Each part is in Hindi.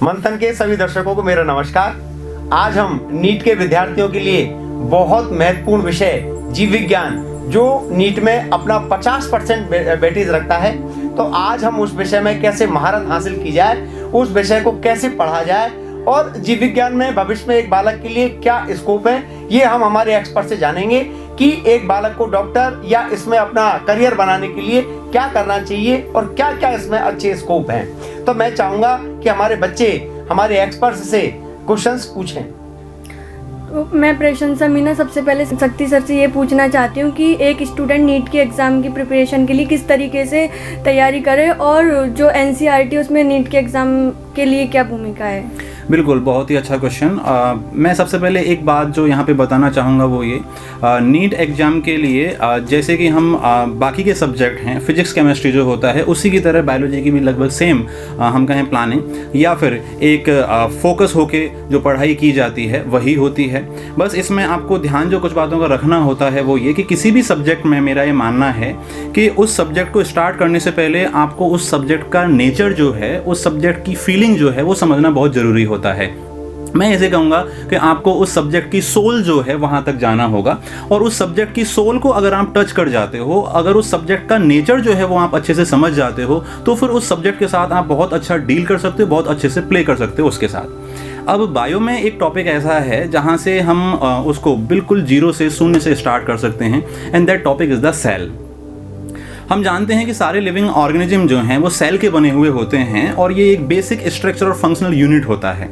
मंथन के सभी दर्शकों को मेरा नमस्कार। आज हम नीट के विद्यार्थियों के लिए बहुत महत्वपूर्ण विषय जीव विज्ञान, जो नीट में अपना 50% वेटेज रखता है, तो आज हम उस विषय में कैसे महारत हासिल की जाए, उस विषय को कैसे पढ़ा जाए और जीव विज्ञान में भविष्य में एक बालक के लिए क्या स्कोप है, ये हम हमारे एक्सपर्ट से जानेंगे कि एक बालक को डॉक्टर या इसमें अपना करियर बनाने के लिए क्या करना चाहिए और क्या क्या इसमें अच्छे स्कोप हैं। तो मैं चाहूँगा कि हमारे बच्चे हमारे एक्सपर्ट से क्वेश्चंस पूछें। तो मैं प्रशंसा मीना सबसे पहले शक्ति सर से ये पूछना चाहती हूँ कि एक स्टूडेंट नीट के एग्ज़ाम की प्रिपरेशन के लिए किस तरीके से तैयारी करे और जो NCERT उसमें नीट के एग्ज़ाम के लिए क्या भूमिका है। बिल्कुल, बहुत ही अच्छा क्वेश्चन। मैं सबसे पहले एक बात जो यहाँ पे बताना चाहूँगा वो ये, नीट एग्ज़ाम के लिए जैसे कि हम बाकी के सब्जेक्ट हैं, फिजिक्स केमिस्ट्री जो होता है उसी की तरह बायोलॉजी की भी लगभग सेम हम कहें प्लानिंग या फिर एक फोकस होके जो पढ़ाई की जाती है वही होती है। बस इसमें आपको ध्यान जो कुछ बातों का रखना होता है वो ये कि किसी भी सब्जेक्ट में मेरा ये मानना है कि उस सब्जेक्ट को स्टार्ट करने से पहले आपको उस सब्जेक्ट का नेचर जो है, उस सब्जेक्ट की फीलिंग जो है वो समझना बहुत ज़रूरी होता है। मैं ऐसे कहूँगा कि आपको उस सब्जेक्ट की सोल जो है वहाँ तक जाना होगा, और उस सब्जेक्ट की सोल को अगर आप टच कर जाते हो, अगर उस सब्जेक्ट का नेचर जो है वो आप अच्छे से समझ जाते हो, तो फिर उस सब्जेक्ट के साथ आप बहुत अच्छा डील कर सकते हो, बहुत अच्छे से प्ले कर सकते हो उसके साथ। अब बायो में एक टॉपिक ऐसा है जहाँ से हम उसको बिल्कुल जीरो से, शून्य से स्टार्ट कर सकते हैं, and that topic is the cell. हम जानते हैं कि सारे लिविंग ऑर्गेनिज्म जो हैं वो सेल के बने हुए होते हैं और ये एक बेसिक स्ट्रक्चर और फंक्शनल यूनिट होता है।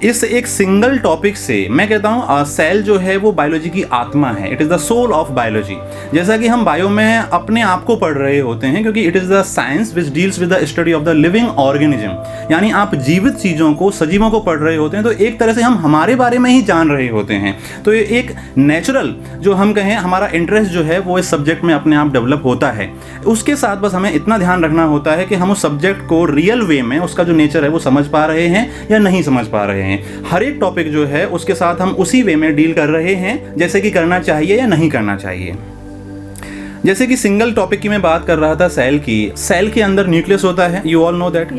इस एक सिंगल टॉपिक से मैं कहता हूँ सेल जो है वो बायोलॉजी की आत्मा है, it is the soul of biology. जैसा कि हम बायो में अपने आप को पढ़ रहे होते हैं, क्योंकि it is the science which deals with the study of the living organism, यानी आप जीवित चीज़ों को, सजीवों को पढ़ रहे होते हैं, तो एक तरह से हम हमारे बारे में ही जान रहे होते हैं। तो ये एक नेचुरल जो हम कहें हमारा इंटरेस्ट जो है वो इस सब्जेक्ट में अपने आप डेवलप होता है। उसके साथ बस हमें इतना ध्यान रखना होता है कि हम उस सब्जेक्ट को रियल वे में, उसका जो नेचर है वो समझ पा रहे हैं या नहीं समझ पा रहे हैं। हर एक टॉपिक जो है उसके साथ हम उसी वे में डील कर रहे हैं जैसे कि करना चाहिए या नहीं करना चाहिए। जैसे कि सिंगल टॉपिक की मैं बात कर रहा था, सेल की। सेल के अंदर न्यूक्लियस होता है, यू ऑल नो दैट,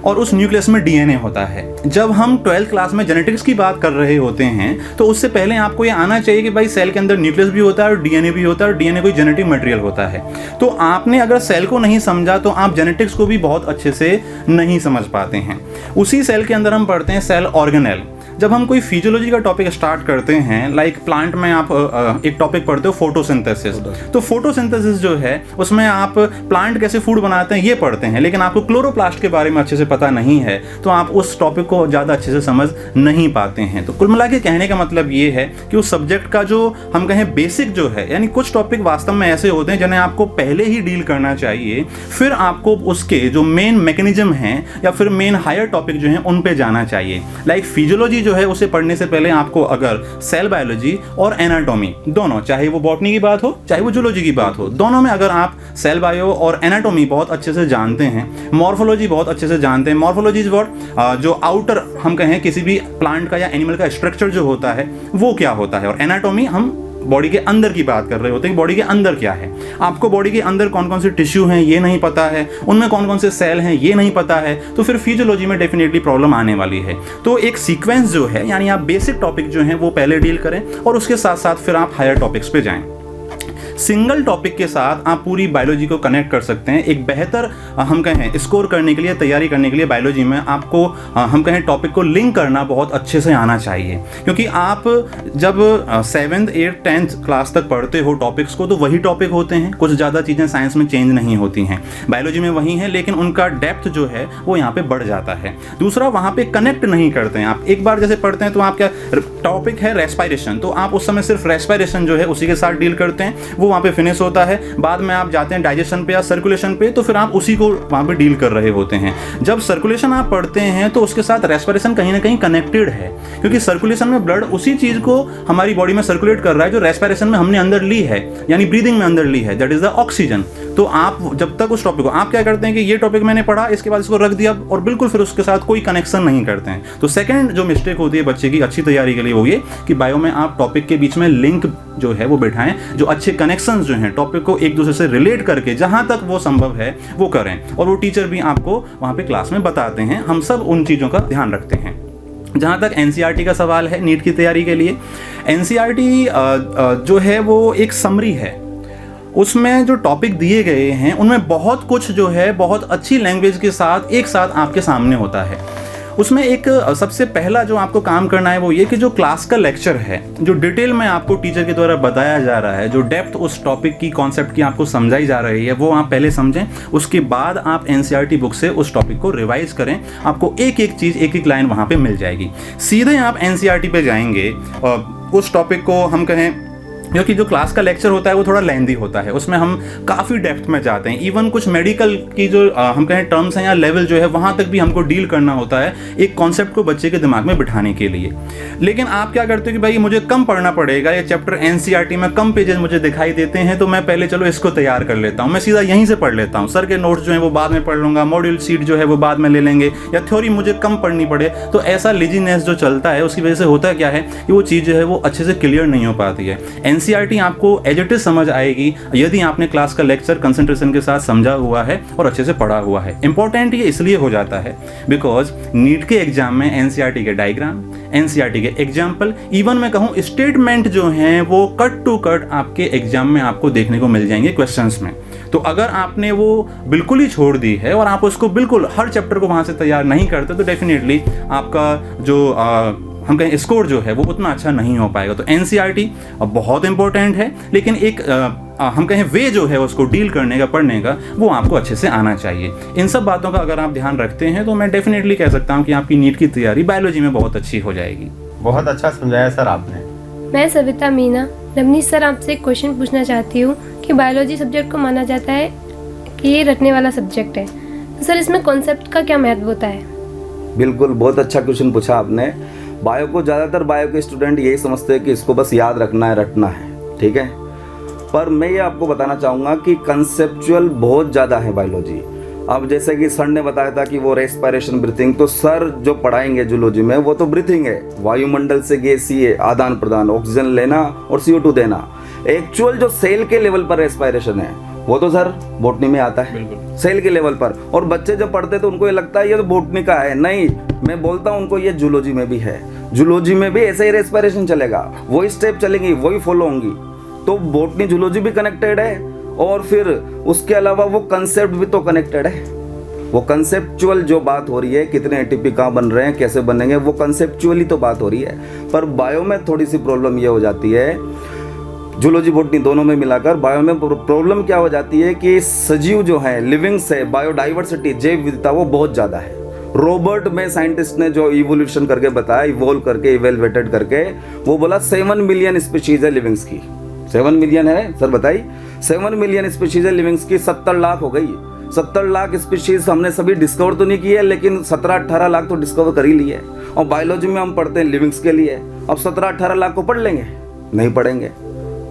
और उस न्यूक्लियस में डीएनए होता है। जब हम 12th क्लास में जेनेटिक्स की बात कर रहे होते हैं तो उससे पहले आपको ये आना चाहिए कि भाई सेल के अंदर न्यूक्लियस भी होता है और डीएनए भी होता है, और डीएनए कोई जेनेटिक मटेरियल होता है। तो आपने अगर सेल को नहीं समझा तो आप जेनेटिक्स को भी बहुत अच्छे से नहीं समझ पाते हैं। उसी सेल के अंदर हम पढ़ते हैं सेल ऑर्गेनेल। जब हम कोई फिजियोलॉजी का टॉपिक स्टार्ट करते हैं, लाइक प्लांट में आप एक टॉपिक पढ़ते हो फोटोसिंथेसिस, तो फोटोसिंथेसिस जो है उसमें आप प्लांट कैसे फूड बनाते हैं ये पढ़ते हैं, लेकिन आपको क्लोरोप्लास्ट के बारे में अच्छे से पता नहीं है तो आप उस टॉपिक को ज़्यादा अच्छे से समझ नहीं पाते हैं। तो कुल मिला के कहने का मतलब ये है कि उस सब्जेक्ट का जो हम कहें बेसिक जो है, यानी कुछ टॉपिक वास्तव में ऐसे होते हैं जिन्हें आपको पहले ही डील करना चाहिए, फिर आपको उसके जो मेन मैकेनिज्म हैं या फिर मेन हायर टॉपिक जो हैं उन पे जाना चाहिए। लाइक फिजियोलॉजी जो है उसे पढ़ने से पहले आपको अगर सेल बायोलॉजी और एनाटॉमी दोनों, चाहे वो बॉटनी की बात हो चाहे वो जूलॉजी की बात हो, दोनों में अगर आप सेल बायो और एनाटॉमी बहुत अच्छे से जानते हैं, मॉर्फोलॉजी बहुत अच्छे से जानते हैं, मॉर्फोलॉजी इज व्हाट, जो आउटर हम कहें किसी भी प्लांट का या एनिमल का स्ट्रक्चर जो होता है वो क्या होता है, और एनाटॉमी हम बॉडी के अंदर की बात कर रहे होते हैं, बॉडी के अंदर क्या है। आपको बॉडी के अंदर कौन कौन से टिश्यू हैं ये नहीं पता है, उनमें कौन कौन से सेल हैं ये नहीं पता है, तो फिर फिजियोलॉजी में डेफिनेटली प्रॉब्लम आने वाली है। तो एक सीक्वेंस जो है, यानी आप बेसिक टॉपिक जो हैं वो पहले डील करें और उसके साथ साथ फिर आप हायर टॉपिक्स पे जाएं। सिंगल टॉपिक के साथ आप पूरी बायोलॉजी को कनेक्ट कर सकते हैं। एक बेहतर हम कहें स्कोर करने के लिए, तैयारी करने के लिए बायोलॉजी में आपको हम कहें टॉपिक को लिंक करना बहुत अच्छे से आना चाहिए, क्योंकि आप जब 7th 8th 10th क्लास तक पढ़ते हो टॉपिक्स को तो वही टॉपिक होते हैं, कुछ ज़्यादा चीज़ें साइंस में चेंज नहीं होती हैं, बायोलॉजी में वही हैं, लेकिन उनका डेप्थ जो है वो यहाँ पे बढ़ जाता है। दूसरा, वहाँ पे कनेक्ट नहीं करते हैं आप। एक बार जैसे पढ़ते हैं तो आप क्या, टॉपिक है रेस्पायरेशन, तो आप उस समय सिर्फ रेस्पायरेशन जो है उसी के साथ डील करते हैं, वो वहाँ पे फिनिश होता है। बाद में आप जाते हैं डाइजेशन पे या सर्कुलेशन पे, तो फिर आप उसी को वहाँ पे डील कर रहे होते हैं। जब सर्कुलेशन आप पढ़ते हैं तो उसके साथ रेस्पिरेशन कहीं ना कहीं कनेक्टेड है, क्योंकि सर्कुलेशन में ब्लड उसी चीज़ को हमारी बॉडी में सर्कुलेट कर रहा है जो रेस्पिरेशन में हमने अंदर ली है, यानी ब्रीदिंग में अंदर ली है, दैट इज द ऑक्सीजन। तो आप जब तक उस टॉपिक को, आप क्या करते हैं कि ये टॉपिक मैंने पढ़ा, इसके बाद इसको रख दिया और बिल्कुल फिर उसके साथ कोई कनेक्शन नहीं करते हैं। तो सेकंड जो मिस्टेक होती है बच्चे की अच्छी तैयारी के लिए वो ये कि बायो में आप टॉपिक के बीच में लिंक जो है वो बैठाएं, जो अच्छे कनेक्शन कनेक्शंस जो हैं टॉपिक को एक दूसरे से रिलेट करके जहाँ तक वो संभव है वो करें, और वो टीचर भी आपको वहाँ पे क्लास में बताते हैं। हम सब उन चीज़ों का ध्यान रखते हैं। जहाँ तक एनसीईआरटी का सवाल है नीट की तैयारी के लिए, एनसीईआरटी जो है वो एक समरी है। उसमें जो टॉपिक दिए गए हैं उनमें बहुत कुछ जो है बहुत अच्छी लैंग्वेज के साथ एक साथ आपके सामने होता है। उसमें एक सबसे पहला जो आपको काम करना है वो ये कि जो क्लास का लेक्चर है, जो डिटेल में आपको टीचर के द्वारा बताया जा रहा है, जो डेप्थ उस टॉपिक की कॉन्सेप्ट की आपको समझाई जा रही है, वो आप पहले समझें। उसके बाद आप एनसीईआरटी बुक से उस टॉपिक को रिवाइज करें। आपको एक एक चीज़, एक एक लाइन वहाँ पे मिल जाएगी। सीधे आप एनसीईआरटी पे जाएंगे और उस टॉपिक को हम कहें, क्योंकि जो क्लास का लेक्चर होता है वो थोड़ा लेंदी होता है, उसमें हम काफ़ी डेप्थ में जाते हैं। इवन कुछ मेडिकल की जो हम कहें टर्म्स हैं या लेवल जो है वहाँ तक भी हमको डील करना होता है एक कॉन्सेप्ट को बच्चे के दिमाग में बिठाने के लिए। लेकिन आप क्या करते हो कि भाई मुझे कम पढ़ना पड़ेगा, ये चैप्टर एनसीईआरटी में कम पेजेस मुझे दिखाई देते हैं, तो मैं पहले चलो इसको तैयार कर लेता हूँ, मैं सीधा यहीं से पढ़ लेता हूँ। सर के नोट्स जो है वो बाद में पढ़ लूँगा, मॉड्यूल शीट जो है वो बाद में ले लेंगे, या थ्योरी मुझे कम पढ़नी पड़े। तो ऐसा लेजीनेस जो चलता है उसकी वजह से होता क्या है कि वो चीज़ जो है वो अच्छे से क्लियर नहीं हो पाती है। एनसीईआरटी आपको एज इट इज समझ आएगी यदि आपने क्लास का लेक्चर कंसंट्रेशन के साथ समझा हुआ है और अच्छे से पढ़ा हुआ है। इंपॉर्टेंट ये इसलिए हो जाता है बिकॉज नीट के एग्जाम में एनसीईआरटी के डायग्राम, एनसीईआरटी के एग्जाम्पल, इवन मैं कहूँ स्टेटमेंट जो हैं वो कट टू कट आपके एग्जाम में आपको देखने को मिल जाएंगे क्वेश्चंस में। तो अगर आपने वो बिल्कुल ही छोड़ दी है और आप उसको बिल्कुल हर चैप्टर को वहाँ से तैयार नहीं करते तो डेफिनेटली आपका जो हम कहें स्कोर जो है वो उतना अच्छा नहीं हो पाएगा। तो एनसीईआरटी बहुत इंपॉर्टेंट है, लेकिन एक हम कहें वे जो है उसको डील करने का, पढ़ने का, वो आपको अच्छे से आना चाहिए। इन सब बातों का अगर आप ध्यान रखते हैं तो मैं डेफिनेटली कह सकता हूँ कि आपकी नीट की तैयारी बायोलॉजी में बहुत अच्छी हो जाएगी। बहुत अच्छा समझाया सर आपने। मैं सविता मीना रमनीश सर आपसे एक क्वेश्चन पूछना चाहती हूँ कि बायोलॉजी सब्जेक्ट को माना जाता है कि ये रटने वाला सब्जेक्ट है, तो सर इसमें कॉन्सेप्ट का क्या महत्व होता है? बिल्कुल, बहुत अच्छा क्वेश्चन पूछा आपने। बायो को ज़्यादातर बायो के स्टूडेंट यही समझते हैं कि इसको बस याद रखना है, रटना है, ठीक है। पर मैं ये आपको बताना चाहूँगा कि कंसेप्चुअल बहुत ज़्यादा है बायोलॉजी। अब जैसे कि सर ने बताया था कि वो रेस्पिरेशन ब्रीथिंग, तो सर जो पढ़ाएंगे जूलॉजी में वो तो ब्रीथिंग है, वायुमंडल से गैसीय आदान प्रदान, ऑक्सीजन लेना और CO2 देना। एक्चुअल जो सेल के लेवल पर रेस्पिरेशन है वो तो सर बॉटनी में आता है, सेल के लेवल पर। और बच्चे जब पढ़ते तो उनको ये लगता है ये तो बॉटनी का है, नहीं, मैं बोलता हूँ उनको ये जूलॉजी में भी है। जूलॉजी में भी ऐसे ही रेस्पिरेशन चलेगा, वही स्टेप चलेंगी, वही फॉलो होंगी। तो बॉटनी जूलॉजी भी कनेक्टेड है और फिर उसके अलावा वो कंसेप्ट भी तो कनेक्टेड है। वो कंसेप्चुअल जो बात हो रही है, कितने एटीपी कहाँ बन रहे हैं, कैसे बनेंगे, वो कंसेप्चुअली तो बात हो रही है। पर बायो में थोड़ी सी प्रॉब्लम ये हो जाती है, जूलॉजी बॉटनी दोनों में मिलाकर बायो में प्रॉब्लम क्या हो जाती है कि सजीव जो है, लिविंग्स है, बायोडाइवर्सिटी, जैव विविधता वो बहुत ज़्यादा है। रॉबर्ट में साइंटिस्ट ने जो इवोल्यूशन करके बताया, इवोल्व करके, इवेलुएटेड करके, वो बोला 7 मिलियन स्पीशीज है लिविंग्स की। 7 मिलियन है सर, बताइए, 7 मिलियन स्पीशीज है लिविंग्स की, 70 लाख हो गई। 70 लाख स्पीशीज हमने सभी डिस्कवर तो नहीं की है, लेकिन 17-18 लाख तो डिस्कवर कर ही ली है। और बायोलॉजी में हम पढ़ते हैं लिविंग्स के लिए। अब 17-18 लाख को पढ़ लेंगे? नहीं पढ़ेंगे।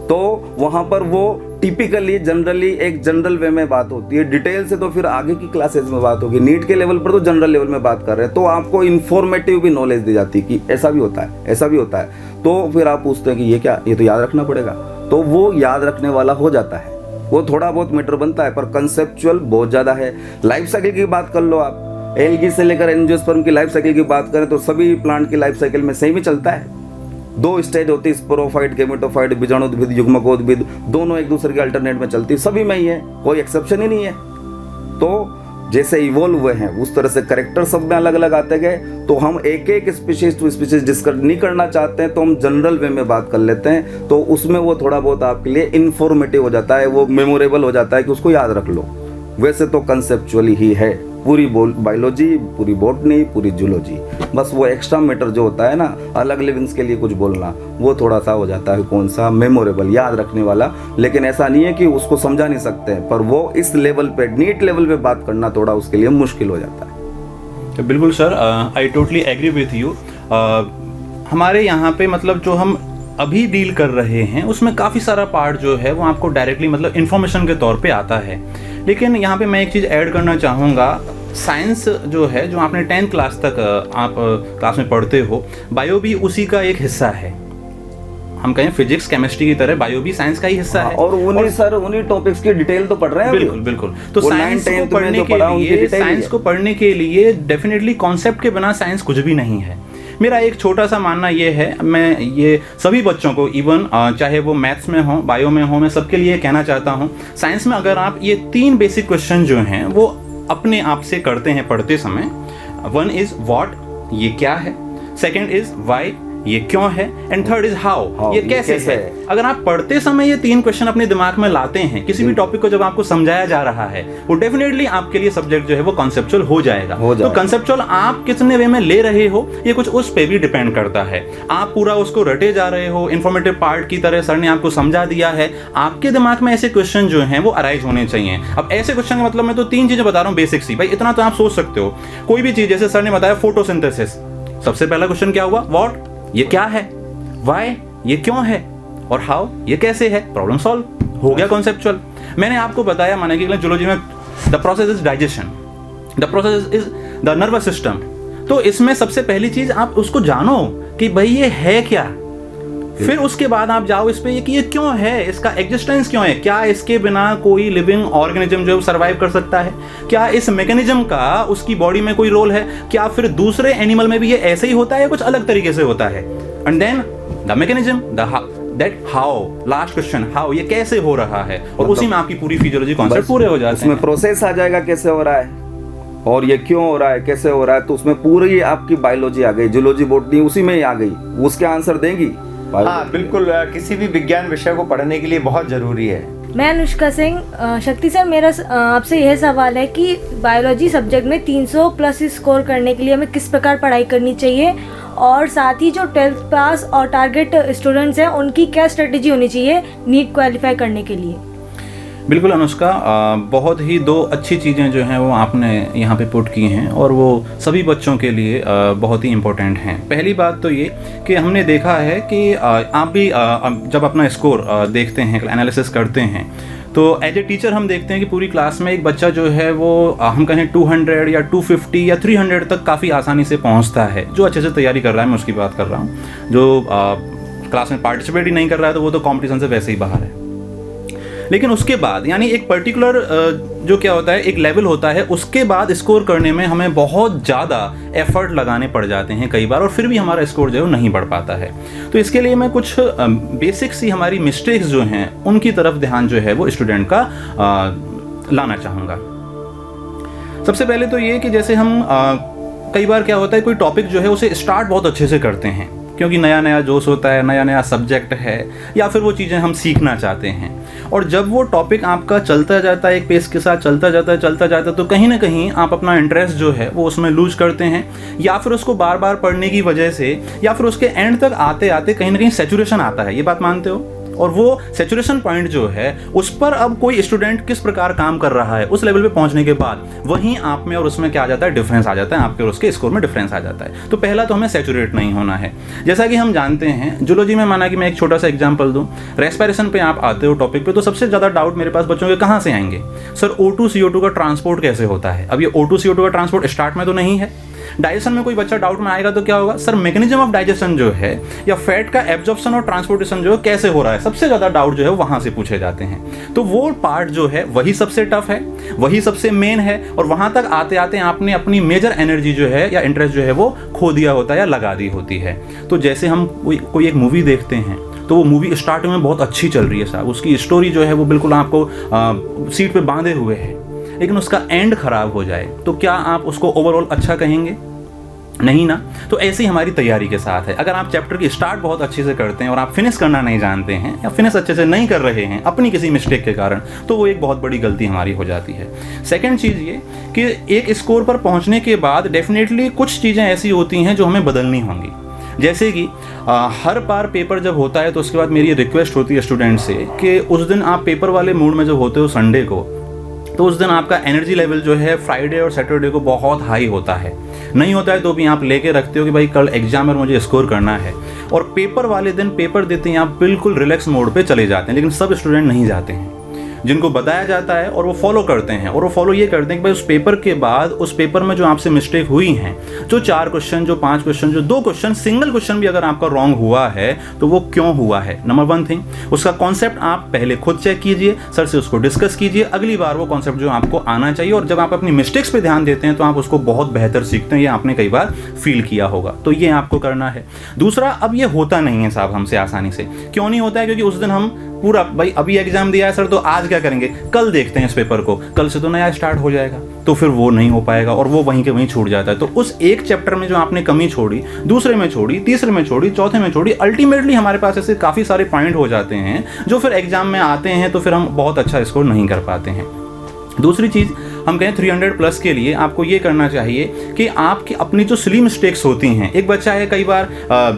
तो वहाँ पर वो टिपिकली जनरली एक जनरल वे में बात होती है, डिटेल से तो फिर आगे की क्लासेस में बात होगी। नीट के लेवल पर तो जनरल लेवल में बात कर रहे हैं, तो आपको इन्फॉर्मेटिव भी नॉलेज दी जाती है कि ऐसा भी होता है, ऐसा भी होता है। तो फिर आप पूछते हैं कि ये क्या, ये तो याद रखना पड़ेगा, तो वो याद रखने वाला हो जाता है, वो थोड़ा बहुत मीटर बनता है, पर कंसेप्चुअल बहुत ज़्यादा है। लाइफ साइकिल की बात कर लो आप, एल्गी से लेकर एंजियोस्पर्म की लाइफ साइकिल की बात करें तो सभी प्लांट की लाइफ साइकिल में सेम ही चलता है। 2 स्टेज होती है, स्पोरोफाइट, गेमेटोफाइट, बीजाणुद्भिद, युग्मकोद्भिद, दोनों एक दूसरे के अल्टरनेट में चलती है, सभी में ही है, कोई एक्सेप्शन ही नहीं है। तो जैसे इवॉल्व हुए हैं उस तरह से करेक्टर सब में अलग अलग आते गए। तो हम एक एक स्पीशीज टू स्पीशीज डिस्कस नहीं करना चाहते हैं, तो हम जनरल वे में बात कर लेते हैं, तो उसमें वो थोड़ा बहुत आपके लिए इन्फॉर्मेटिव हो जाता है, वो मेमोरेबल हो जाता है कि उसको याद रख लो। वैसे तो कंसेप्चुअली ही है पूरी बायोलॉजी, पूरी बॉटनी, पूरी जूलॉजी। बस वो एक्स्ट्रा मैटर जो होता है ना, अलग लिविंग्स के लिए कुछ बोलना, वो थोड़ा सा हो जाता है कौन सा मेमोरेबल, याद रखने वाला। लेकिन ऐसा नहीं है कि उसको समझा नहीं सकते हैं, पर वो इस लेवल पे, नीट लेवल पे बात करना थोड़ा उसके लिए मुश्किल हो जाता है। बिल्कुल sir, I totally agree with you. हमारे यहाँ पे मतलब जो हम अभी डील कर रहे हैं उसमें काफ़ी सारा पार्ट जो है वो आपको डायरेक्टली मतलब इन्फॉर्मेशन के तौर पे आता है। लेकिन यहाँ पे मैं एक चीज़ ऐड करना चाहूँगा, साइंस जो है, जो आपने 10th क्लास तक आप क्लास में पढ़ते हो, बायो भी उसी का एक हिस्सा है। हम कहें फिजिक्स केमिस्ट्री की तरह बायो भी साइंस का ही हिस्सा है। और उन्हीं टॉपिक्स की डिटेल तो पढ़ रहे हैं। बिल्कुल बिल्कुल। तो साइंस को पढ़ने के लिए डेफिनेटली कॉन्सेप्ट के बिना साइंस कुछ भी नहीं है। मेरा एक छोटा सा मानना ये है, मैं ये सभी बच्चों को इवन चाहे वो मैथ्स में हो, बायो में हो, मैं सबके लिए कहना चाहता हूँ, साइंस में अगर आप ये 3 बेसिक क्वेश्चन जो हैं वो अपने आप से करते हैं पढ़ते समय। 1 इज व्हाट, ये क्या है, 2nd इज व्हाई, ये क्यों है, एंड 3rd इज हाउ, ये कैसे है। अगर आप पढ़ते समय ये 3 क्वेश्चन अपने दिमाग में लाते हैं, किसी भी टॉपिक को जब आपको समझाया जा रहा है, वो डेफिनेटली आपके लिए सब्जेक्ट जो है वो कॉन्सेप्चुअल हो जाएगा। तो कॉन्सेप्चुअल आप कितने वे में ले रहे हो, ये कुछ उस पे भी डिपेंड करता है। आप पूरा उसको रटे जा रहे हो, इन्फॉर्मेटिव पार्ट की तरह सर ने आपको समझा दिया है, आपके दिमाग में ऐसे क्वेश्चन जो हैं वो अराइज होने चाहिए। अब ऐसे क्वेश्चन का मतलब मैं तो 3 चीजें बता रहा हूँ बेसिक सी, भाई इतना तो आप सोच सकते हो। कोई भी चीज, जैसे सर ने बताया फोटोसिंथेसिस, सबसे पहला क्वेश्चन क्या हुआ, व्हाट, ये क्या है, व्हाई, ये क्यों है, और हाउ, ये कैसे है। प्रॉब्लम सॉल्व हो गया कॉन्सेप्चुअल। मैंने आपको बताया, माने कि जूलॉजी में the process is digestion, the process is the nervous system. तो इसमें सबसे पहली चीज आप उसको जानो कि भाई ये है क्या, फिर उसके बाद आप जाओ इस पे कि ये क्यों है, इसका एग्जिस्टेंस क्यों है, क्या इसके बिना कोई लिविंग ऑर्गेनिज्म जो सर्वाइव कर सकता है, क्या इस मैकेनिज्म का उसकी बॉडी में कोई रोल है, क्या फिर दूसरे एनिमल में भी ये ऐसे ही होता है या कुछ अलग तरीके से होता है। And then the mechanism, that how, last question how, ये कैसे हो रहा है, और उसी में आपकी पूरी फिजियोलॉजी कॉन्सेप्ट पूरे हो जाते हैं। उसमें प्रोसेस आ जाएगा कैसे हो रहा है और ये क्यों हो रहा है, कैसे हो रहा है, तो उसमें पूरी आपकी बायोलॉजी आ गई, जूलॉजी बॉटनी उसी में ही आ गई, उसके आंसर देंगी। हाँ बिल्कुल, किसी भी विज्ञान विषय को पढ़ने के लिए बहुत जरूरी है। मैं अनुष्का सिंह। शक्ति सर, मेरा आपसे यह सवाल है कि बायोलॉजी सब्जेक्ट में 300 प्लस स्कोर करने के लिए हमें किस प्रकार पढ़ाई करनी चाहिए, और साथ ही जो 12th पास और टारगेट स्टूडेंट्स हैं उनकी क्या स्ट्रेटेजी होनी चाहिए नीट क्वालिफाई करने के लिए। बिल्कुल अनुष्का, बहुत ही 2 अच्छी चीज़ें जो हैं वो आपने यहाँ पे पुट की हैं, और वो सभी बच्चों के लिए बहुत ही इम्पोर्टेंट हैं। पहली बात तो ये कि हमने देखा है कि आप भी जब अपना स्कोर देखते हैं, एनालिसिस करते हैं, तो एज ए टीचर हम देखते हैं कि पूरी क्लास में एक बच्चा जो है वो हम कहें 200 या 250 या 300 तक काफ़ी आसानी से पहुँचता है, जो अच्छे से तैयारी कर रहा है, मैं उसकी बात कर रहा हूँ। जो क्लास में पार्टिसिपेट ही नहीं कर रहा है तो वो तो कॉम्पिटिशन से वैसे ही बाहर है। लेकिन उसके बाद यानी एक पर्टिकुलर जो क्या होता है, एक लेवल होता है, उसके बाद स्कोर करने में हमें बहुत ज़्यादा एफर्ट लगाने पड़ जाते हैं कई बार, और फिर भी हमारा स्कोर जो है नहीं बढ़ पाता है। तो इसके लिए मैं कुछ बेसिक सी हमारी मिस्टेक्स जो हैं उनकी तरफ ध्यान जो है वो स्टूडेंट का लाना चाहूँगा। सबसे पहले तो ये कि जैसे हम कई बार क्या होता है, कोई टॉपिक जो है उसे स्टार्ट बहुत अच्छे से करते हैं, क्योंकि नया नया जोश होता है, नया नया सब्जेक्ट है, या फिर वो चीज़ें हम सीखना चाहते हैं, और जब वो टॉपिक आपका चलता जाता है, एक पेस के साथ चलता जाता है, तो कहीं ना कहीं आप अपना इंटरेस्ट जो है वो उसमें लूज करते हैं, या फिर उसको बार बार पढ़ने की वजह से, या फिर उसके एंड तक आते आते कहीं ना कहीं सैचुरेशन आता है। ये बात मानते हो? और वो सैचुरेशन पॉइंट जो है उस पर अब कोई स्टूडेंट किस प्रकार काम कर रहा है, उस लेवल पे पहुंचने के बाद वहीं आप में और उसमें क्या आ जाता है, डिफरेंस आ जाता है, आपके और उसके स्कोर में डिफरेंस आ जाता है। तो पहला तो हमें सैचुरेट नहीं होना है। जैसा कि हम जानते हैं जूलॉजी में, माना कि मैं एक छोटा सा एग्जाम्पल दूं, रेस्पिरेशन पे आप आते हो टॉपिक पे, तो सबसे ज़्यादा डाउट मेरे पास बच्चों के कहाँ से आएंगे, सर O2 CO2 का ट्रांसपोर्ट कैसे होता है। अब ये O2 CO2 का ट्रांसपोर्ट स्टार्ट में तो नहीं है। डाइजेशन में कोई बच्चा डाउट में आएगा तो क्या होगा, सर मैकेनिज्म ऑफ डाइजेशन जो है, या फैट का एब्जॉर्प्शन और ट्रांसपोर्टेशन जो है कैसे हो रहा है, सबसे ज़्यादा डाउट जो है वहाँ से पूछे जाते हैं। तो वो पार्ट जो है वही सबसे टफ है, वही सबसे मेन है, और वहाँ तक आते आते आपने अपनी मेजर एनर्जी जो है या इंटरेस्ट जो है वो खो दिया होता है या लगा दी होती है। तो जैसे हम कोई एक मूवी देखते हैं, तो वो मूवी स्टार्टिंग में बहुत अच्छी चल रही है साहब, उसकी स्टोरी जो है वो बिल्कुल आपको सीट पे बांधे हुए है, लेकिन उसका एंड खराब हो जाए तो क्या आप उसको ओवरऑल अच्छा कहेंगे? नहीं ना। तो ऐसे ही हमारी तैयारी के साथ है, अगर आप चैप्टर की स्टार्ट बहुत अच्छे से करते हैं और आप फिनिश करना नहीं जानते हैं या फिनिश अच्छे से नहीं कर रहे हैं अपनी किसी मिस्टेक के कारण, तो वो एक बहुत बड़ी गलती हमारी हो जाती है। सेकंड चीज़ ये कि एक स्कोर पर पहुंचने के बाद डेफिनेटली कुछ चीज़ें ऐसी होती हैं जो हमें बदलनी होंगी। जैसे कि हर बार पेपर जब होता है तो उसके बाद मेरी रिक्वेस्ट होती है स्टूडेंट से कि उस दिन आप पेपर वाले मूड में जब होते हो संडे को, तो उस दिन आपका एनर्जी लेवल जो है फ्राइडे और सैटरडे को बहुत हाई होता है। नहीं होता है तो भी आप लेके रखते हो कि भाई कल एग्जाम है और मुझे स्कोर करना है, और पेपर वाले दिन पेपर देते हैं आप बिल्कुल रिलैक्स मोड पे चले जाते हैं, लेकिन सब स्टूडेंट नहीं जाते हैं। जिनको बताया जाता है और वो फॉलो करते हैं, और वो फॉलो ये करते हैं कि भाई उस पेपर के बाद उस पेपर में जो आपसे मिस्टेक हुई हैं, जो 4 क्वेश्चन, जो 5 क्वेश्चन, जो 2 क्वेश्चन, सिंगल क्वेश्चन भी अगर आपका रॉन्ग हुआ है तो वो क्यों हुआ है। नंबर 1 थिंग, उसका कॉन्सेप्ट आप पहले खुद चेक कीजिए, सर से उसको डिस्कस कीजिए, अगली बार वो कॉन्सेप्ट जो आपको आना चाहिए, और जब आप अपनी मिस्टेक्स पे ध्यान देते हैं तो आप उसको बहुत बेहतर सीखते हैं। ये आपने कई बार फील किया होगा, तो ये आपको करना है। दूसरा, अब ये होता नहीं है साहब हमसे आसानी से। क्यों नहीं होता है? क्योंकि उस दिन हम पूरा भाई अभी एग्जाम दिया है सर, तो आज क्या करेंगे, कल देखते हैं इस पेपर को, कल से तो नया स्टार्ट हो जाएगा, तो फिर वो नहीं हो पाएगा और वो वहीं के वहीं छूट जाता है। तो उस एक चैप्टर में जो आपने कमी छोड़ी, दूसरे में छोड़ी, तीसरे में छोड़ी, चौथे में छोड़ी, अल्टीमेटली हमारे पास ऐसे काफ़ी सारे पॉइंट हो जाते हैं जो फिर एग्जाम में आते हैं तो फिर हम बहुत अच्छा स्कोर नहीं कर पाते हैं। दूसरी चीज़, हम कहें 300 प्लस के लिए आपको ये करना चाहिए कि आपकी अपनी जो सिली मिस्टेक्स होती हैं, एक बच्चा है कई बार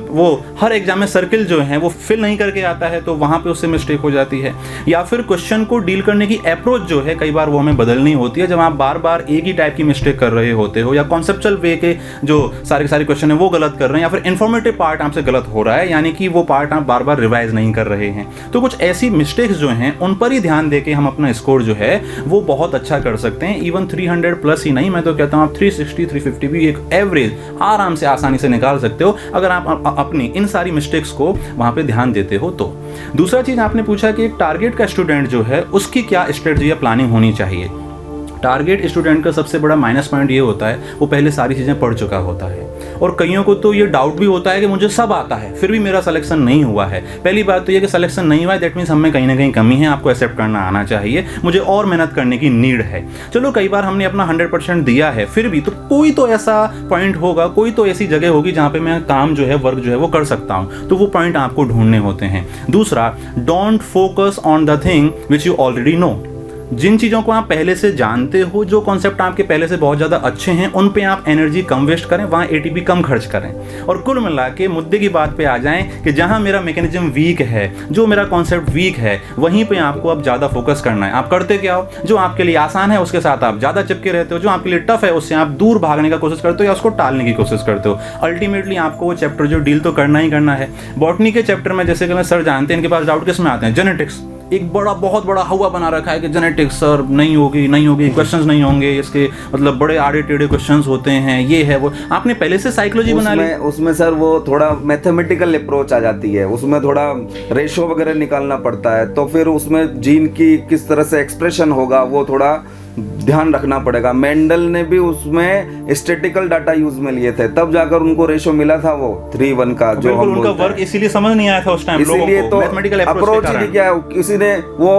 वो हर एग्जाम में सर्किल जो है वो फिल नहीं करके आता है, तो वहाँ पे उससे मिस्टेक हो जाती है। या फिर क्वेश्चन को डील करने की अप्रोच जो है कई बार वो हमें बदलनी होती है, जब आप बार बार एक ही टाइप की मिस्टेक कर रहे होते हो, या कॉन्सेप्चुअल वे के जो सारे के सारे क्वेश्चन है वो गलत कर रहे हैं, या फिर इन्फॉर्मेटिव पार्ट आपसे गलत हो रहा है, यानी कि वो पार्ट आप बार बार रिवाइज नहीं कर रहे हैं। तो कुछ ऐसी मिस्टेक्स जो हैं उन पर ही ध्यान दे के हम अपना स्कोर जो है वो बहुत अच्छा कर सकते हैं। इवन 300 प्लस ही नहीं, मैं तो कहता हूँ आप 360 350 भी एक एवरेज आराम से आसानी से निकाल सकते हो, अगर आप अपनी इन सारी मिस्टेक्स को वहाँ पे ध्यान देते हो तो। दूसरा चीज़ आपने पूछा कि एक टारगेट का स्टूडेंट जो है उसकी क्या स्ट्रेटजी या प्लानिंग होनी चाहिए। टारगेट स्टूडेंट का सबसे बड़ा माइनस पॉइंट ये होता है वो पहले सारी चीज़ें पढ़ चुका होता है, और कईयों को तो ये डाउट भी होता है कि मुझे सब आता है फिर भी मेरा सिलेक्शन नहीं हुआ है। पहली बात तो ये कि सिलेक्शन नहीं हुआ है दैट मीन्स हमें कहीं ना कहीं कमी है, आपको एक्सेप्ट करना आना चाहिए, मुझे और मेहनत करने की नीड है। चलो कई बार हमने अपना 100% दिया है, फिर भी तो कोई तो ऐसा पॉइंट होगा, कोई तो ऐसी जगह होगी जहाँ पे मैं काम जो है, वर्क जो है वो कर सकता हूँ, तो वो पॉइंट आपको ढूंढने होते हैं। दूसरा, don't focus on the thing which you already know. जिन चीज़ों को आप पहले से जानते हो, जो कॉन्सेप्ट आपके पहले से बहुत ज़्यादा अच्छे हैं, उन पे आप एनर्जी कम वेस्ट करें, वहाँ एटीपी कम खर्च करें, और कुल मिला के मुद्दे की बात पे आ जाएं कि जहाँ मेरा मैकेनिज्म वीक है, जो मेरा कॉन्सेप्ट वीक है, वहीं पे आपको अब ज़्यादा फोकस करना है। आप करते क्या हो, जो आपके लिए आसान है उसके साथ आप ज़्यादा चिपके रहते हो, जो आपके लिए टफ है उससे आप दूर भागने का कोशिश करते हो या उसको टालने की कोशिश करते हो। अल्टीमेटली आपको वो चैप्टर जो डील तो करना ही करना है। बॉटनी के चैप्टर में जैसे कि सर जानते हैं, इनके पास डाउट किस में आते हैं, जेनेटिक्स। एक बहुत बड़ा हवा बना रखा है कि जेनेटिक्स सर नहीं होगी, क्वेश्चंस नहीं होंगे, इसके मतलब बड़े आड़े टेढ़े क्वेश्चंस होते हैं, ये है वो। आपने पहले से साइकोलॉजी बना ली, उसमें सर वो थोड़ा मैथमेटिकल अप्रोच आ जाती है, उसमें थोड़ा रेशो वगैरह निकालना पड़ता है, तो फिर उसमें जीन की किस तरह से एक्सप्रेशन होगा वो थोड़ा ध्यान रखना पड़ेगा। मेंडल ने भी उसमें स्टैटिकल डाटा यूज में लिए थे, तब जाकर उनको रेशो मिला था वो 3:1 का, जो हम उनका वर्क इसीलिए समझ नहीं आया था उस टाइम लोगों को, मैथमेटिकल अप्रोच ही क्या है। किसी ने वो